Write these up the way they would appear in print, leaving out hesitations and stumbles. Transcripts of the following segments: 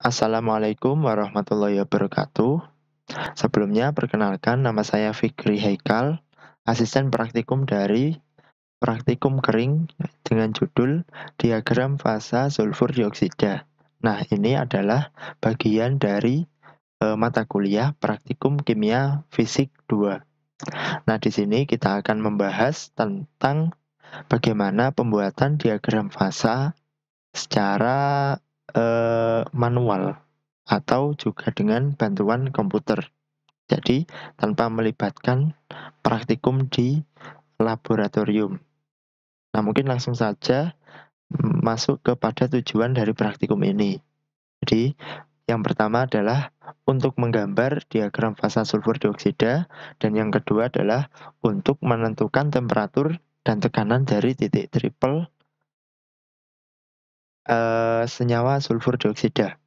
Assalamualaikum warahmatullahi wabarakatuh. Sebelumnya perkenalkan nama saya Fikri Haikal, asisten praktikum dari Praktikum Kering dengan judul Diagram Fasa Sulfur Dioksida. Nah, ini adalah bagian dari mata kuliah Praktikum Kimia Fisik 2. Nah, di sini kita akan membahas tentang bagaimana pembuatan diagram fasa secara manual atau juga dengan bantuan komputer. Jadi, tanpa melibatkan praktikum di laboratorium. Nah, mungkin langsung saja masuk kepada tujuan dari praktikum ini. Jadi, yang pertama adalah untuk menggambar diagram fasa sulfur dioksida, dan yang kedua adalah untuk menentukan temperatur dan tekanan dari titik triple senyawa sulfur dioksida.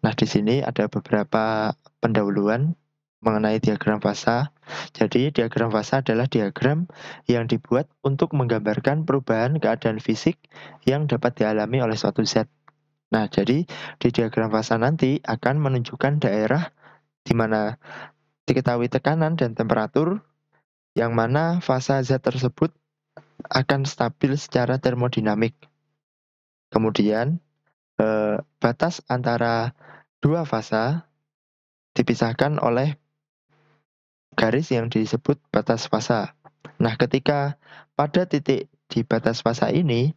Nah, di sini ada beberapa pendahuluan mengenai diagram fasa. Jadi, diagram fasa adalah diagram yang dibuat untuk menggambarkan perubahan keadaan fisik yang dapat dialami oleh suatu zat. Nah, jadi di diagram fasa nanti akan menunjukkan daerah di mana diketahui tekanan dan temperatur, yang mana fasa zat tersebut akan stabil secara termodinamik. Kemudian, batas antara dua fasa dipisahkan oleh garis yang disebut batas fasa. Nah, ketika pada titik di batas fasa ini,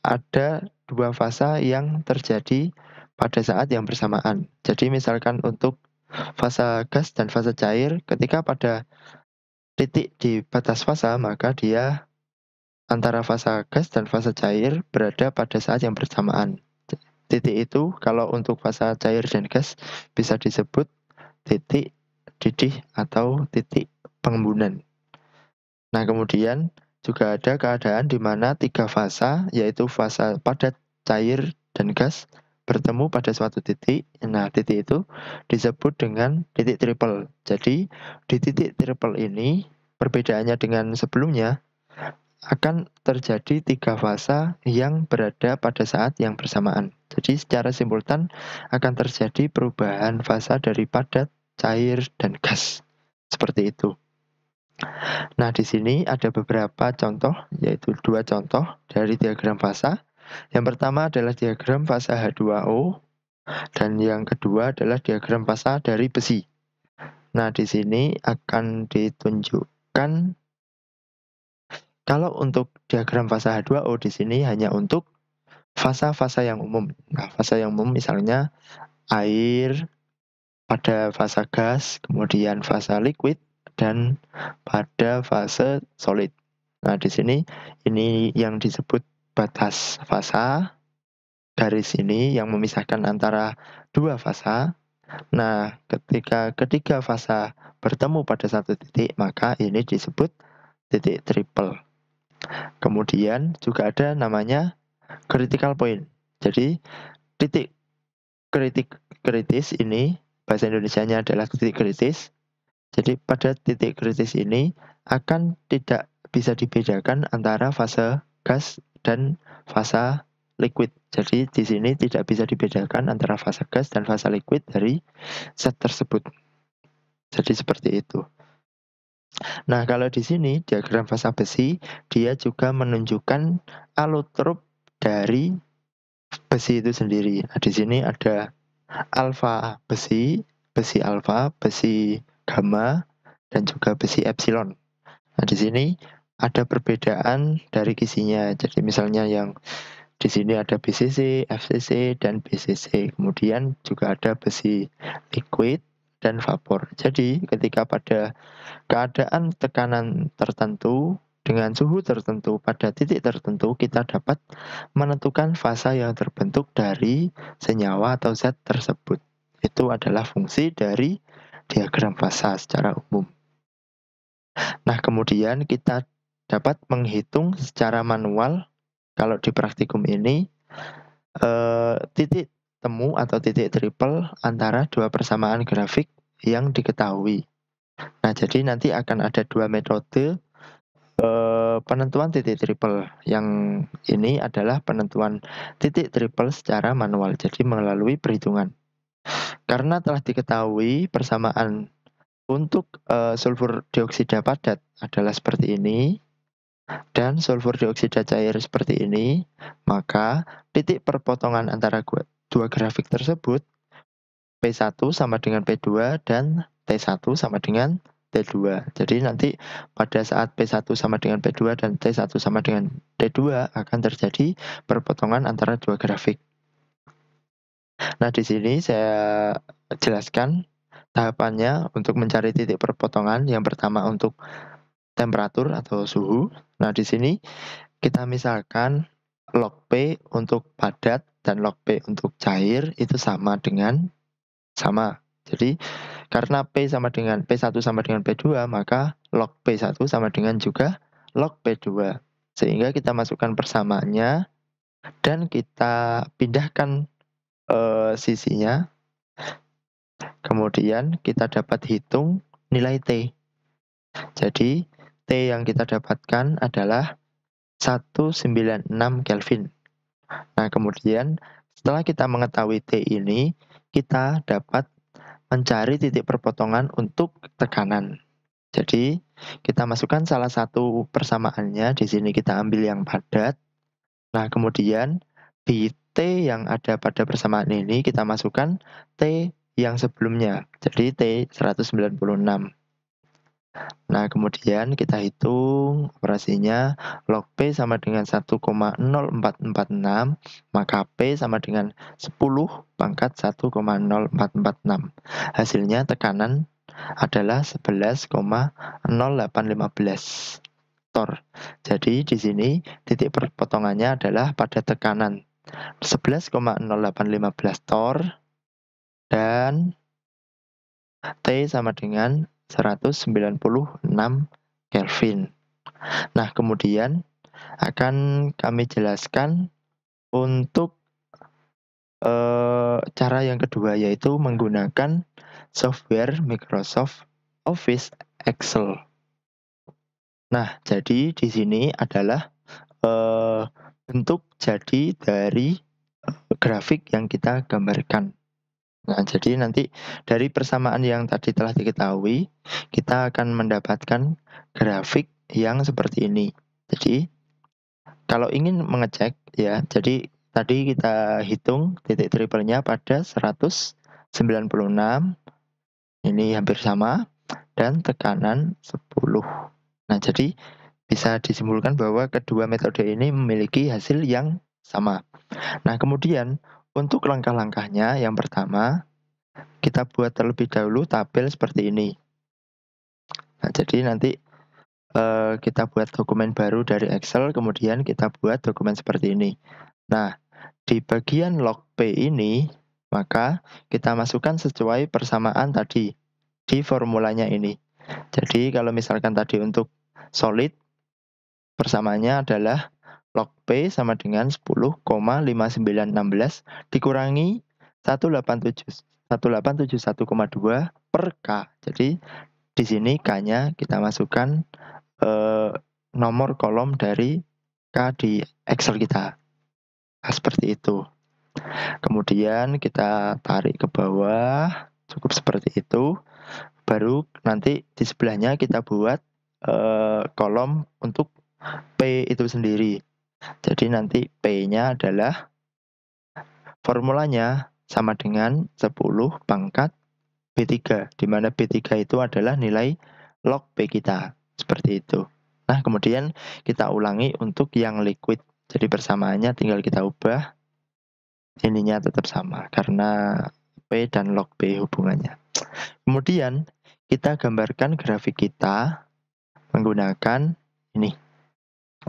ada dua fasa yang terjadi pada saat yang bersamaan. Jadi misalkan untuk fasa gas dan fasa cair, ketika pada titik di batas fasa, maka dia antara fasa gas dan fasa cair berada pada saat yang bersamaan. Titik itu kalau untuk fasa cair dan gas bisa disebut titik didih atau titik pengembunan. Nah, kemudian juga ada keadaan di mana tiga fasa, yaitu fasa padat, cair, dan gas, bertemu pada suatu titik. Nah, titik itu disebut dengan titik triple. Jadi, di titik triple ini, perbedaannya dengan sebelumnya, akan terjadi tiga fasa yang berada pada saat yang bersamaan. Jadi, secara simultan akan terjadi perubahan fasa dari padat, cair, dan gas. Seperti itu. Nah, di sini ada beberapa contoh, yaitu dua contoh dari diagram fasa. Yang pertama adalah diagram fasa H2O, dan yang kedua adalah diagram fasa dari besi. Nah, di sini akan ditunjukkan kalau untuk diagram fasa H2O di sini hanya untuk fasa-fasa yang umum. Nah, fasa yang umum misalnya air, pada fasa gas, kemudian fasa liquid, dan pada fase solid. Nah, di sini ini yang disebut batas fasa, garis ini yang memisahkan antara dua fasa. Nah, ketika ketiga fasa bertemu pada satu titik, maka ini disebut titik triple. Kemudian juga ada namanya critical point. Jadi, titik kritis ini, bahasa Indonesianya adalah titik kritis. Jadi pada titik kritis ini akan tidak bisa dibedakan antara fase gas dan fase liquid. Jadi di sini tidak bisa dibedakan antara fase gas dan fase liquid dari zat tersebut. Jadi seperti itu. Nah, kalau di sini diagram fasa besi, dia juga menunjukkan allotrope dari besi itu sendiri. Nah, di sini ada alfa besi, besi alfa, besi gamma, dan juga besi epsilon. Nah, di sini ada perbedaan dari kisinya. Jadi misalnya yang di sini ada BCC, FCC, dan BCC. Kemudian juga ada besi liquid dan vapor. Jadi ketika pada keadaan tekanan tertentu dengan suhu tertentu pada titik tertentu, kita dapat menentukan fasa yang terbentuk dari senyawa atau zat tersebut. Itu adalah fungsi dari diagram fasa secara umum. Nah, kemudian kita dapat menghitung secara manual kalau di praktikum ini titik temu atau titik triple antara dua persamaan grafik yang diketahui. Nah, jadi nanti akan ada dua metode penentuan titik triple. Yang ini adalah penentuan titik triple secara manual, jadi melalui perhitungan. Karena telah diketahui persamaan untuk sulfur dioksida padat adalah seperti ini dan sulfur dioksida cair seperti ini, maka titik perpotongan antara dua grafik tersebut P1 sama dengan P2 dan T1 sama dengan T2. Jadi nanti pada saat P1 sama dengan P2 dan T1 sama dengan T2 akan terjadi perpotongan antara dua grafik. Nah, di sini saya jelaskan tahapannya untuk mencari titik perpotongan. Yang pertama untuk temperatur atau suhu. Nah, di sini kita misalkan log P untuk padat dan log P untuk cair itu sama. Jadi karena P1 sama dengan P2, maka log P1 sama dengan juga log P2. Sehingga kita masukkan persamaannya dan kita pindahkan sisinya. Kemudian kita dapat hitung nilai T. Jadi T yang kita dapatkan adalah 196 Kelvin. Nah, kemudian setelah kita mengetahui T ini, kita dapat mencari titik perpotongan untuk tekanan. Jadi, kita masukkan salah satu persamaannya, di sini kita ambil yang padat. Nah, kemudian di T yang ada pada persamaan ini, kita masukkan T yang sebelumnya, jadi T 196. Nah, kemudian kita hitung operasinya, log P sama dengan 1,0446, maka P sama dengan 10 pangkat 1,0446. Hasilnya tekanan adalah 11,0815 tor. Jadi di sini titik perpotongannya adalah pada tekanan 11,0815 tor dan T sama dengan 196 Kelvin. Nah, kemudian akan kami jelaskan untuk cara yang kedua, yaitu menggunakan software Microsoft Office Excel. Nah, jadi di sini adalah bentuk jadi dari grafik yang kita gambarkan. Nah, jadi nanti dari persamaan yang tadi telah diketahui, kita akan mendapatkan grafik yang seperti ini. Jadi, kalau ingin mengecek ya, jadi tadi kita hitung titik triple-nya pada 196, ini hampir sama, dan tekanan 10. Nah, jadi bisa disimpulkan bahwa kedua metode ini memiliki hasil yang sama. Nah, kemudian untuk langkah-langkahnya, yang pertama, kita buat terlebih dahulu tabel seperti ini. Nah, jadi nanti kita buat dokumen baru dari Excel, kemudian kita buat dokumen seperti ini. Nah, di bagian log P ini, maka kita masukkan sesuai persamaan tadi di formulanya ini. Jadi kalau misalkan tadi untuk solid, persamaannya adalah log P sama dengan 10,5916 dikurangi 187,2 per K. Jadi di sini K-nya kita masukkan nomor kolom dari K di Excel kita. Nah, seperti itu. Kemudian kita tarik ke bawah, cukup seperti itu. Baru nanti di sebelahnya kita buat kolom untuk P itu sendiri. Jadi nanti P-nya adalah formulanya sama dengan 10 pangkat B3, di mana B3 itu adalah nilai log P kita. Seperti itu. Nah, kemudian kita ulangi untuk yang liquid. Jadi persamaannya tinggal kita ubah, ininya tetap sama karena P dan log P hubungannya. Kemudian kita gambarkan grafik kita menggunakan ini.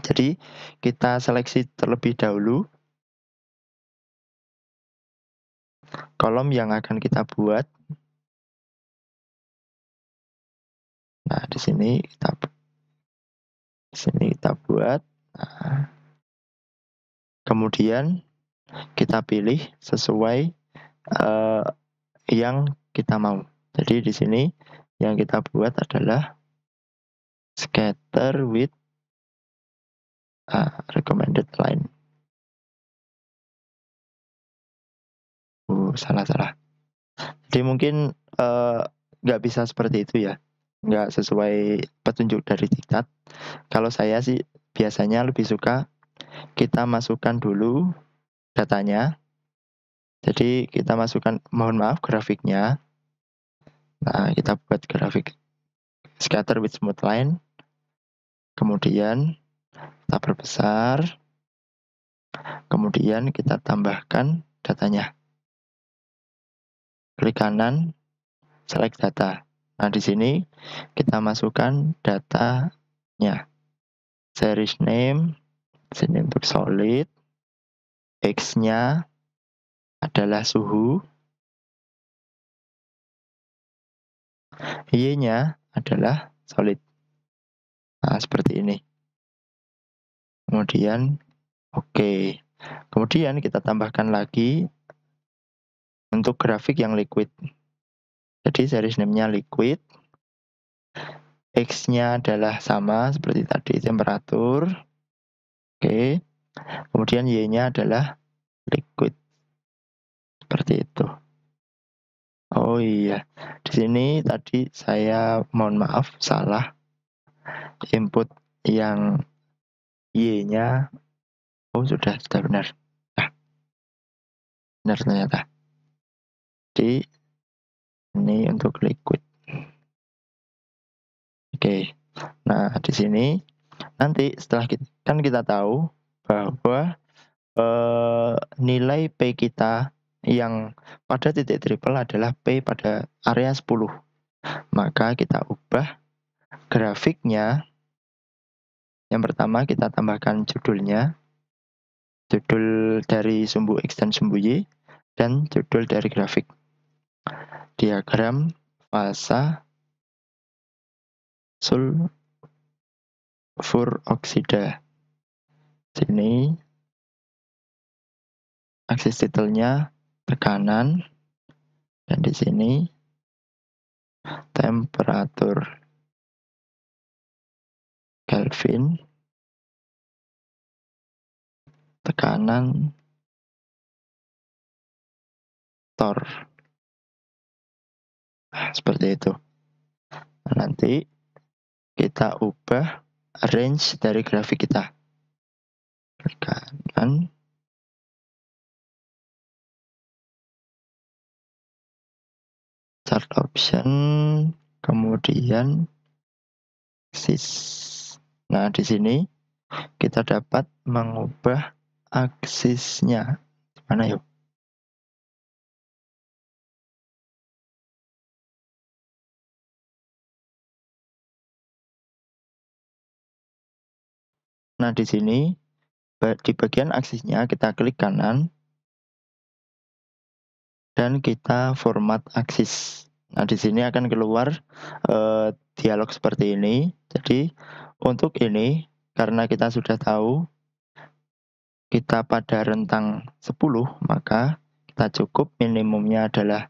Jadi kita seleksi terlebih dahulu kolom yang akan kita buat. Nah, di sini kita buat. Nah, kemudian kita pilih sesuai yang kita mau. Jadi di sini yang kita buat adalah scatter width recommended line. Salah. Jadi mungkin nggak bisa seperti itu ya, nggak sesuai petunjuk dari diktat. Kalau saya sih biasanya lebih suka kita masukkan dulu datanya. Jadi kita masukkan, mohon maaf, grafiknya. Nah, kita buat grafik scatter with smooth line. Kemudian kita perbesar. Kemudian kita tambahkan datanya. Klik kanan, select data. Nah, di sini kita masukkan datanya. Series name, sini untuk solid. X-nya adalah suhu. Y-nya adalah solid. Nah, seperti ini. Kemudian, oke. Kemudian kita tambahkan lagi untuk grafik yang liquid. Jadi series name-nya liquid. X-nya adalah sama seperti tadi, temperatur. Oke. Kemudian Y-nya adalah liquid. Seperti itu. Oh iya, di sini tadi saya mohon maaf salah. Input yang Y-nya, sudah benar. Nah, benar ternyata. Jadi ini untuk liquid. Oke. Nah, di sini nanti setelah kita tahu bahwa nilai P kita yang pada titik triple adalah P pada area 10. Maka kita ubah grafiknya. Yang pertama kita tambahkan judulnya, judul dari sumbu X dan sumbu Y, dan judul dari grafik. Diagram fasa sulfur oksida. Sini aksis titelnya tekanan, dan di sini temperatur Kelvin, tekanan Tor. Nah, seperti itu. Nah, nanti kita ubah range dari grafik kita. Klik kanan. Chart option, kemudian axis. Nah, di sini kita dapat mengubah aksisnya. Mana yuk? Nah, di sini di bagian aksisnya kita klik kanan dan kita format aksis. Nah, di sini akan keluar dialog seperti ini. Jadi, untuk ini karena kita sudah tahu kita pada rentang 10, maka kita cukup minimumnya adalah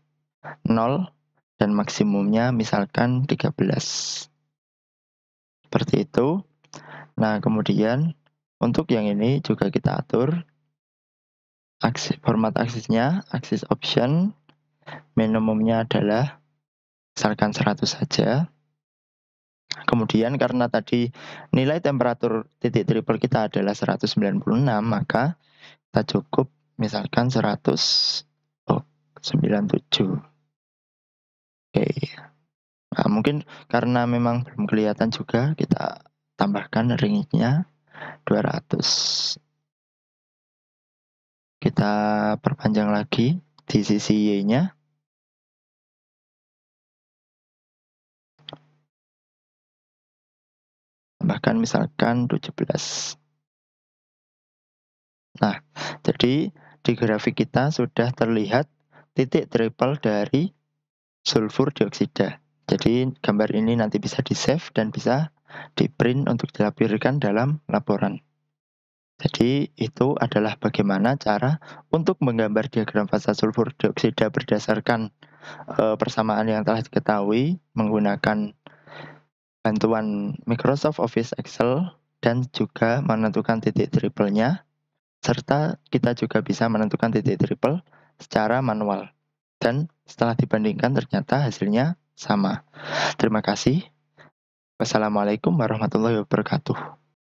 0 dan maksimumnya misalkan 13. Seperti itu. Nah, kemudian untuk yang ini juga kita atur format aksisnya, aksis option, minimumnya adalah misalkan 100 saja. Kemudian karena tadi nilai temperatur titik triple kita adalah 196, maka kita cukup misalkan 197. Oke. Nah, mungkin karena memang belum kelihatan juga, kita tambahkan range-nya 200. Kita perpanjang lagi di sisi Y-nya. Tambahkan misalkan 17. Nah, jadi di grafik kita sudah terlihat titik triple dari sulfur dioksida. Jadi gambar ini nanti bisa di-save dan bisa di-print untuk dilampirkan dalam laporan. Jadi itu adalah bagaimana cara untuk menggambar diagram fasa sulfur dioksida berdasarkan persamaan yang telah diketahui menggunakan bantuan Microsoft Office Excel dan juga menentukan titik triplenya, serta kita juga bisa menentukan titik triple secara manual. Dan setelah dibandingkan ternyata hasilnya sama. Terima kasih. Wassalamualaikum warahmatullahi wabarakatuh.